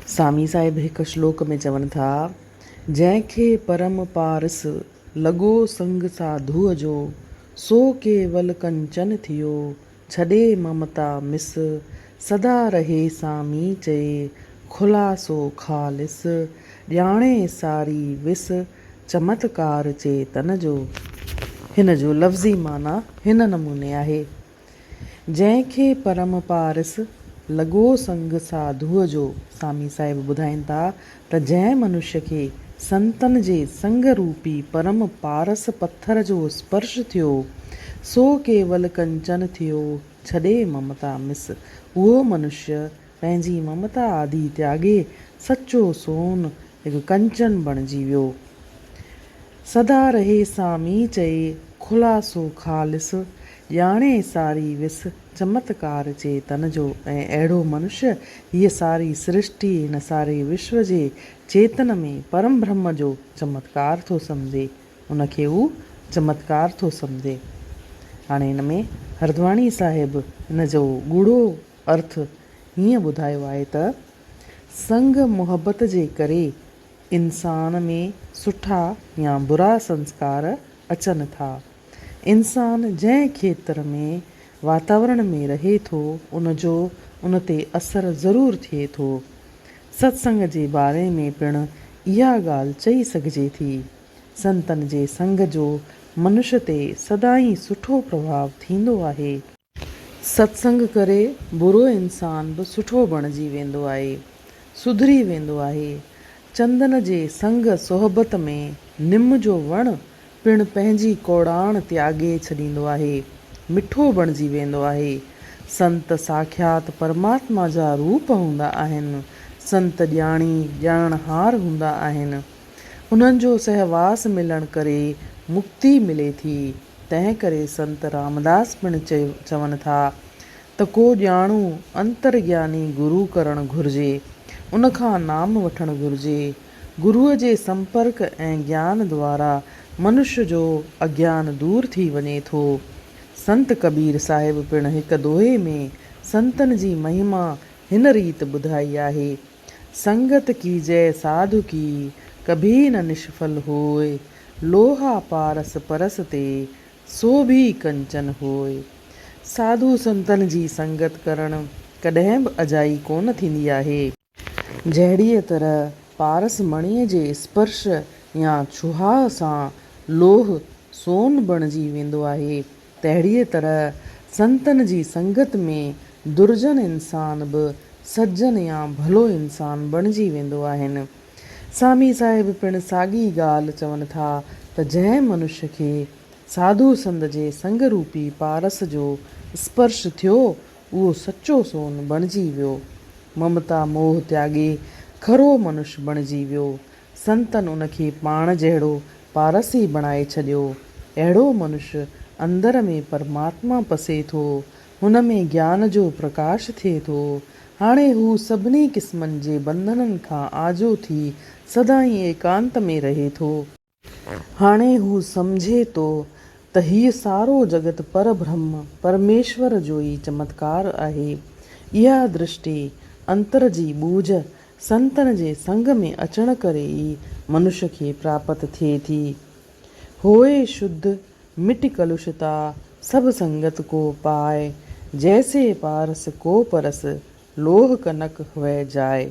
स्वामी साहिब हिक श्लोक में चवनि था, जंहिंखे परम पारस लॻो संग साधुअ जो, सो केवल कंचन थियो, छॾे ममता मिस, सदा रहे सामी चए, खुलासो ख़ालिस, ॼाणे सारी विस, चमत्कार चेतन जो। हिन जो लफ़्ज़ी माना हिन नमूने आहे, जंहिंखे परम पारस लॻो संग साधुअ जो। स्वामी साहिब ॿुधाइनि था त जंहिं मनुष्य खे संतनि जे संग रूपी परम पारस पत्थर जो स्पर्श थियो, सो केवल कंचन थियो, छॾे ममता मिस। उहो मनुष्य पंहिंजी ममता आदि त्यागे सचो सोन हिकु कंचन बणिजी वियो। सदा रहे सामी चए, खुलासो ख़ालिस, ॼाणे सारी विस, चमत्कार चेतन जो। ऐं अहिड़ो मनुष्य हीअ सारी सृष्टि, हिन सारे विश्व जे चेतन में परम ब्रह्म जो चमत्कार थो सम्झे, उनखे हू चमत्कार थो सम्झे। हाणे हिन में हरद्वाणी साहिब हिन जो गूढ़ो अर्थ हीअं ॿुधायो आहे त संग मुहबत जे करे इंसान में सुठा या बुरा संस्कार अचनि था। इंसान जंहिं खेत्र में वातावरण में रहे थो, उनजो उन ते असरु ज़रूरु थिए थो। सत्संग जे बारे में पिणु इहा ॻाल्हि चई सघिजे थी। संतनि जे संग जो मनुष्य ते सदाईं सुठो प्रभाव थींदो आहे। सत्संग करे बुरो इंसान बि सुठो बणिजी वेंदो आहे, सुधरी वेंदो आहे। चंदन जे संग सोहबत में निम जो वणु पिणु पंहिंजी कोड़ाण त्यागे छॾींदो आहे, मिठो बणिजी वेंदो आहे। संत साक्षात परमात्मा जा रूप हूंदा आहिनि। संत ॼाणी ॼाणहार हूंदा आहिनि। उन्हनि जो सहवास मिलण करे मुक्ति मिले थी। तंहिं करे संत रामदास पिणु चवनि था त को ॼाणू अंतर्ज्ञानी गुरू करणु घुरिजे, उनखां नाम वठणु घुरिजे। गुरूअ जे संपर्क ऐं ज्ञान द्वारा मनुष्य जो अज्ञान दूर थी वञे थो। संत कबीर साहिब पिणु हिकु दोहे में संतनि जी महिमा हिन रीति ॿुधाई आहे, संगत की जय साधु की, कभी न निष्फल होए, लोहा पारस परस ते, सो भी कंचन होए। साधु संतनि जी संगत करणु कॾहिं बि अजाई कोन थींदी आहे। जहिड़ीअ तरह पारस मणीअ जे स्पर्श या छुहाउ सां लोह सोन बणिजी वेंदो आहे, तहिड़ीअ तरह संतनि जी संगत में दुर्जन इंसान बि सज्जन या भलो इंसान बणिजी वेंदो आहिनि। स्वामी साहिब पिणु साॻी ॻाल्हि चवनि था त जंहिं मनुष्य खे साधु संत जे संग रूपी पारस जो स्पर्श थियो, उहो सचो सोन बणिजी वियो। ममता मोह त्यागे खरो मनुष्य बणिजी वियो। संतनि उनखे पाण जहिड़ो पारस ई बणाए छॾियो। अहिड़ो मनुष्य अंदर में परमात्मा पसे थो, हुन में ज्ञान जो प्रकाश थिए थो। हाणे हू सभिनी क़िस्मनि जे बंधननि खां आजो थी सदाईं एकांत में रहे थो। हाणे हू सम्झे थो त हीउ सारो जगत पर ब्रह्म परमेश्वर जो ई चमत्कार आहे। इहा दृष्टि अंतर जी बूझ संतनि जे संग में अचण करे ई मनुष्य खे प्राप्त थिए थी। होए शुद्ध मिट कलुषता, सब संगत को पाए, जैसे पारस को परस, लोह कनक हुए जाए।